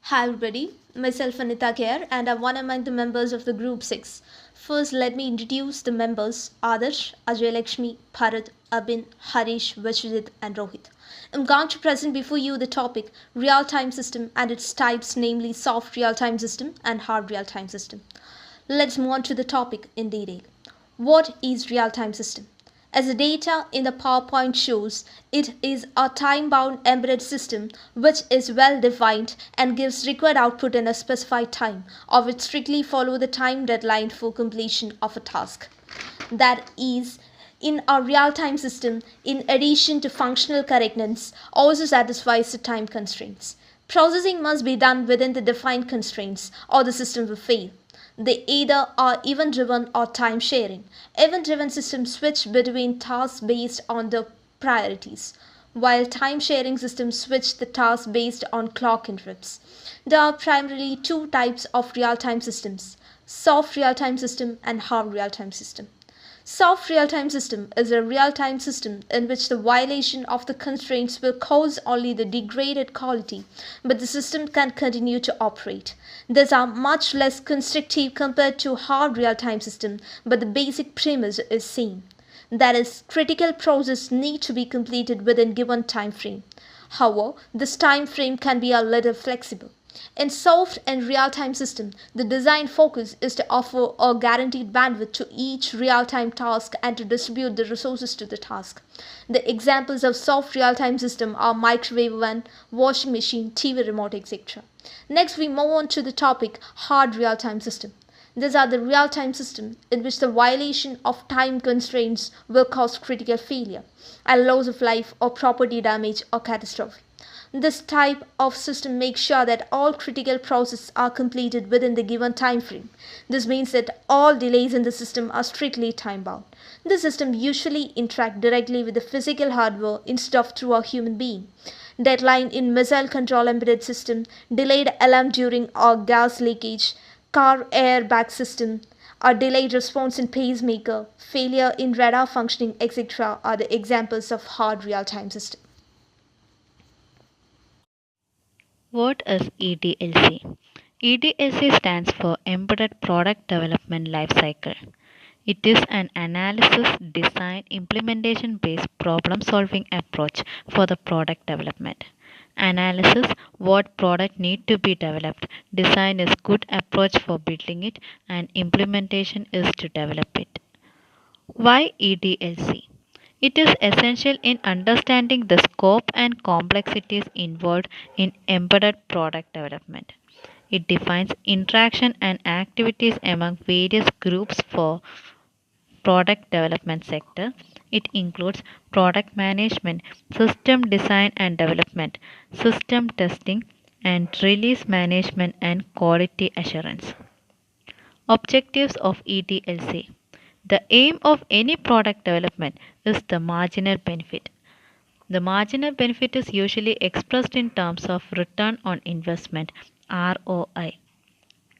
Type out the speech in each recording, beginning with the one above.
Hi everybody, myself Anita here and I'm one among the members of the group 6. First let me introduce the members Adarsh, Ajay Lakshmi, Bharat, Abin, Harish, Vishwajit and Rohit. I'm going to present before you the topic real-time system and its types, namely soft real-time system and hard real-time system. Let's move on to the topic in detail. What is real-time system? As the data in the PowerPoint shows, it is a time-bound embedded system which is well defined and gives required output in a specified time, or which strictly follow the time deadline for completion of a task. That is, in a real-time system, in addition to functional correctness, also satisfies the time constraints. Processing must be done within the defined constraints or the system will fail. They either are event driven or time sharing. Event driven systems switch between tasks based on the priorities, while time sharing systems switch the tasks based on clock interrupts. There are primarily two types of real time systems: soft real time system and hard real time system. Soft real-time system is a real-time system in which the violation of the constraints will cause only the degraded quality, but the system can continue to operate. These are much less constrictive compared to hard real-time system, but the basic premise is same. That is, critical process need to be completed within given time frame. However, this time frame can be a little flexible. In soft and real-time system, the design focus is to offer a guaranteed bandwidth to each real-time task and to distribute the resources to the task. The examples of soft real-time system are microwave oven, washing machine, TV remote, etc. Next, we move on to the topic hard real-time system. These are the real-time systems in which the violation of time constraints will cause critical failure, and loss of life or property damage or catastrophe. This type of system makes sure that all critical processes are completed within the given time frame. This means that all delays in the system are strictly time bound. The system usually interact directly with the physical hardware instead of through a human being. Deadline in missile control embedded system, delayed alarm during a gas leakage, car airbag system, a delayed response in pacemaker, failure in radar functioning, etc. are the examples of hard real-time system. What is EDLC? EDLC stands for Embedded Product Development Lifecycle. It is an analysis, design, implementation based problem solving approach for the product development. Analysis: what product need to be developed. Design is good approach for building it, and implementation is to develop it. Why EDLC? It is essential in understanding the scope and complexities involved in embedded product development. It defines interaction and activities among various groups for product development sector. It includes product management, system design and development, system testing, and release management and quality assurance. Objectives of EDLC: the aim of any product development is the marginal benefit. The marginal benefit is usually expressed in terms of return on investment (ROI).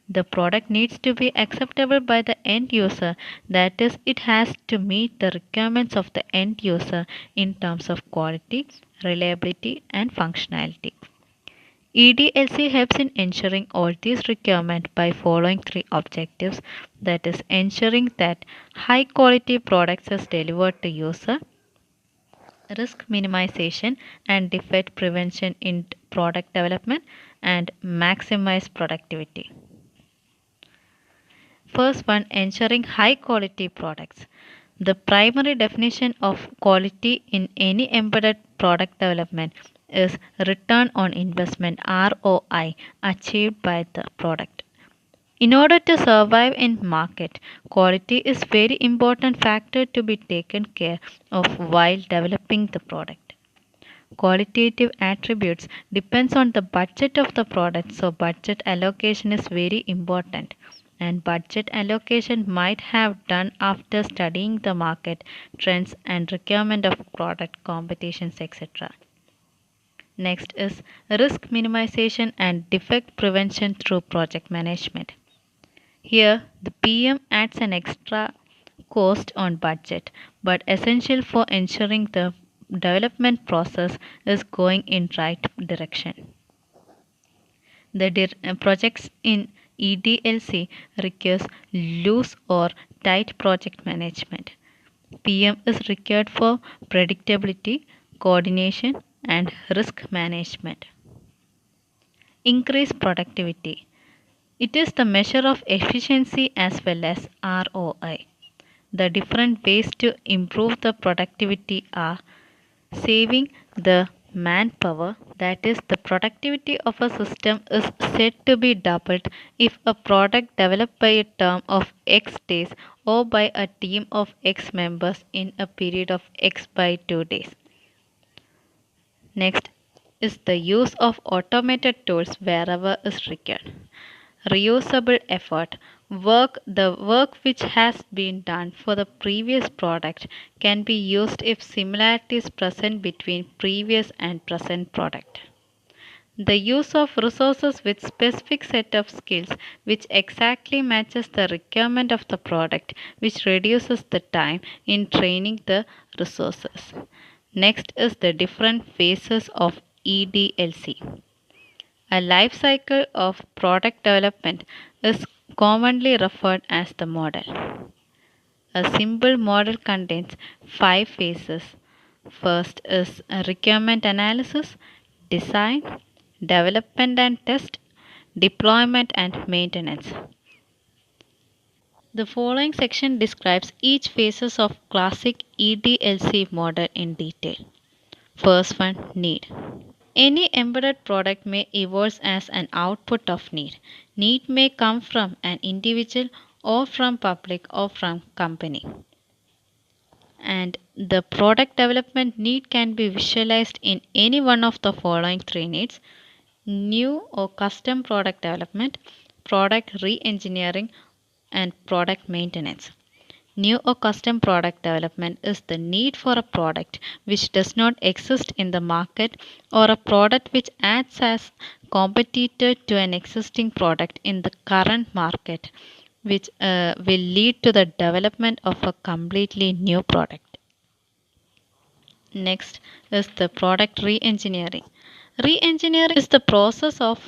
The product needs to be acceptable by the end user, that is, it has to meet the requirements of the end user in terms of quality, reliability, and functionality. EDLC helps in ensuring all these requirements by following three objectives, that is, ensuring that high quality products is delivered to user, risk minimization and defect prevention in product development, and maximize productivity. First one, ensuring high quality products. The primary definition of quality in any embedded product development is return on investment (ROI) achieved by the product. In order to survive in market, quality is very important factor to be taken care of while developing the product. Qualitative attributes depends on the budget of the product, so budget allocation is very important, and budget allocation might have done after studying the market trends and requirement of product competitions, etc. Next is risk minimization and defect prevention through project management. Here the PM adds an extra cost on budget, but essential for ensuring the development process is going in right direction. The projects in EDLC requires loose or tight project management. PM is required for predictability, coordination, and risk management. Increase productivity. It is the measure of efficiency as well as ROI. The different ways to improve the productivity are saving the manpower, that is, the productivity of a system is said to be doubled if a product developed by a term of X days or by a team of X members in a period of X by 2 days. Next is the use of automated tools wherever is required. Reusable effort. The work which has been done for the previous product can be used if similarities present between previous and present product. The use of resources with specific set of skills which exactly matches the requirement of the product, which reduces the time in training the resources. Next is the different phases of EDLC. A life cycle of product development is commonly referred as the model. A simple model contains 5 phases. First is a requirement analysis, design, development and test, deployment and maintenance. The following section describes each phases of classic EDLC model in detail. First one, need. Any embedded product may evolve as an output of need. Need may come from an individual or from public or from company. And the product development need can be visualized in any one of the following 3 needs: new or custom product development, product re-engineering, and product maintenance. New or custom product development is the need for a product which does not exist in the market or a product which acts as competitor to an existing product in the current market, which will lead to the development of a completely new product. Next is the product re-engineering. Re-engineering is the process of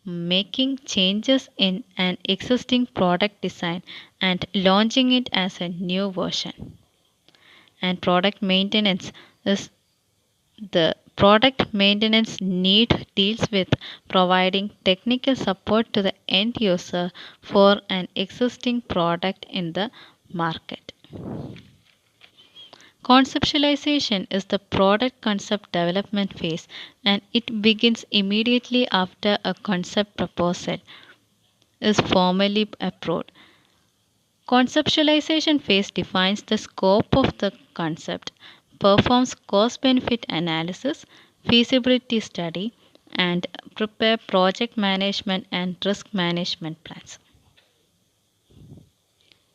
making changes in an existing product design and launching it as a new version. And product maintenance is the product maintenance need deals with providing technical support to the end user for an existing product in the market. Conceptualization is the product concept development phase, and it begins immediately after a concept proposal is formally approved. Conceptualization phase defines the scope of the concept, performs cost benefit analysis, feasibility study, and prepare project management and risk management plans.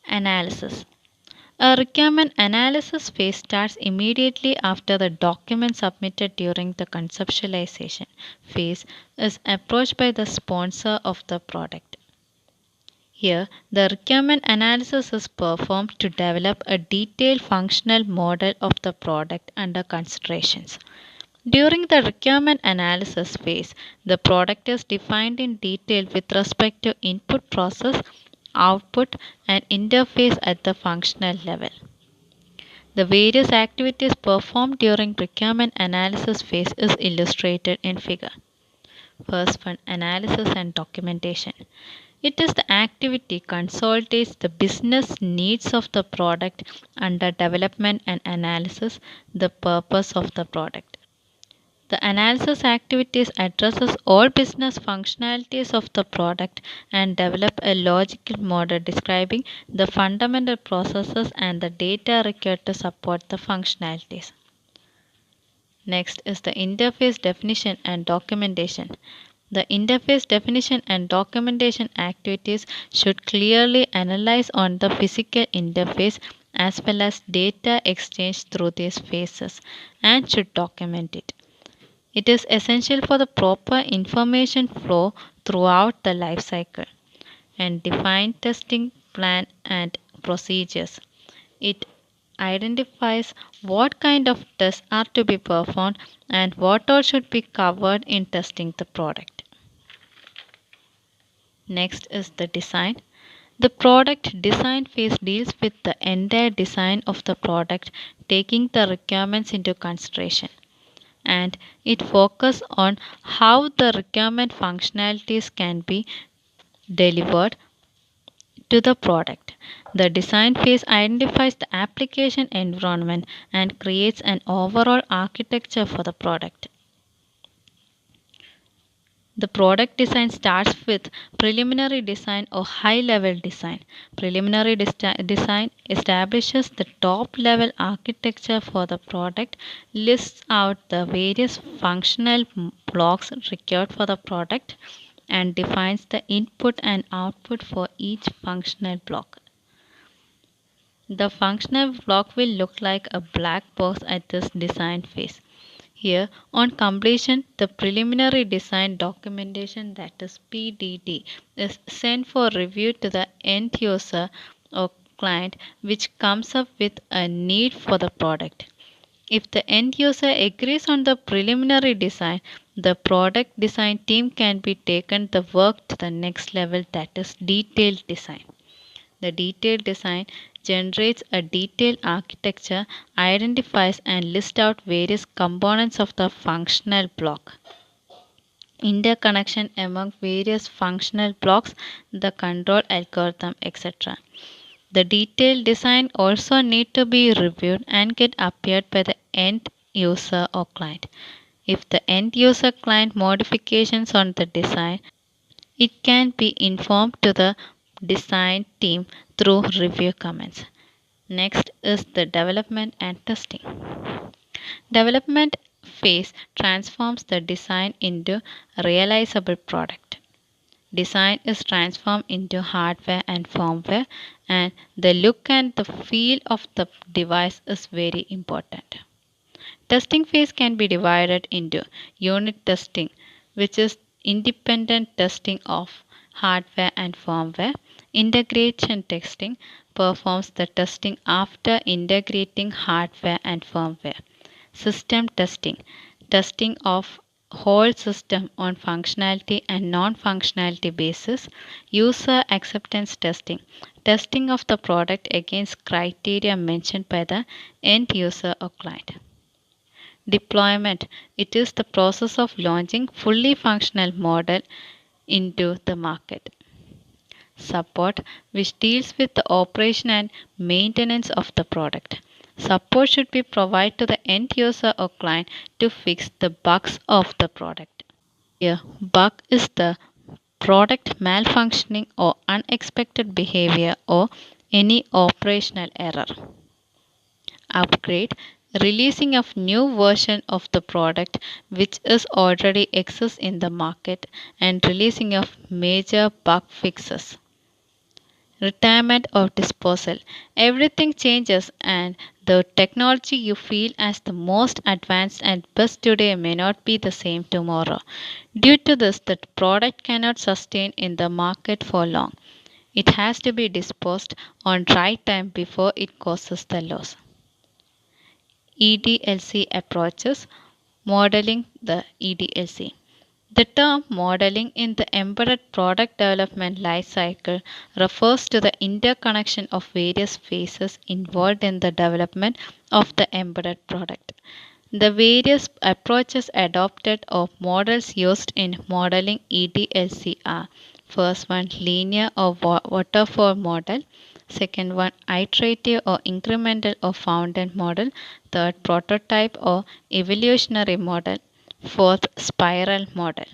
Analysis. A requirement analysis phase starts immediately after the document submitted during the conceptualization phase is approached by the sponsor of the product. Here, the requirement analysis is performed to develop a detailed functional model of the product under considerations. During the requirement analysis phase, the product is defined in detail with respect to input process, output, and interface at the functional level. The various activities performed during requirement analysis phase is illustrated in figure. First one, analysis and documentation. It is the activity consolidates the business needs of the product under development and analysis, the purpose of the product. The analysis activities addresses all business functionalities of the product and develop a logical model describing the fundamental processes and the data required to support the functionalities. Next is the interface definition and documentation. The interface definition and documentation activities should clearly analyze on the physical interface as well as data exchange through these phases and should document it. It is essential for the proper information flow throughout the life cycle and define testing plan and procedures. It identifies what kind of tests are to be performed and what all should be covered in testing the product. Next is the design. The product design phase deals with the entire design of the product, taking the requirements into consideration. And it focuses on how the requirement functionalities can be delivered to the product. The design phase identifies the application environment and creates an overall architecture for the product. The product design starts with preliminary design or high level design. Preliminary design establishes the top level architecture for the product, lists out the various functional blocks required for the product, and defines the input and output for each functional block. The functional block will look like a black box at this design phase. Here, on completion, the preliminary design documentation, that is PDD, is sent for review to the end user or client, which comes up with a need for the product. If the end user agrees on the preliminary design, the product design team can be taken the work to the next level, that is detailed design. The detailed design generates a detailed architecture, identifies and lists out various components of the functional block, interconnection among various functional blocks, the control algorithm, etc. The detailed design also need to be reviewed and get approved by the end user or client. If the end user client modifications on the design, it can be informed to the design team through review comments. Next is the development and testing. Development phase transforms the design into a realizable product. Design is transformed into hardware and firmware, and the look and the feel of the device is very important. Testing phase can be divided into unit testing, which is independent testing of hardware and firmware. Integration testing performs the testing after integrating hardware and firmware. System testing, testing of whole system on functionality and non-functionality basis. User acceptance testing, testing of the product against criteria mentioned by the end user or client. Deployment, it is the process of launching fully functional model into the market. Support, which deals with the operation and maintenance of the product. Support should be provided to the end user or client to fix the bugs of the product. Here, bug is the product malfunctioning or unexpected behavior or any operational error. Upgrade, releasing of new version of the product which is already exists in the market, and releasing of major bug fixes. Retirement or disposal, everything changes and the technology you feel as the most advanced and best today may not be the same tomorrow. Due to this, the product cannot sustain in the market for long. It has to be disposed on right time before it causes the loss. EDLC approaches, modeling the EDLC. The term modeling in the embedded product development lifecycle refers to the interconnection of various phases involved in the development of the embedded product. The various approaches adopted or models used in modeling EDLC are: first one, linear or waterfall model; second one, iterative or incremental or fountain model; third, prototype or evolutionary model; fourth, spiral model.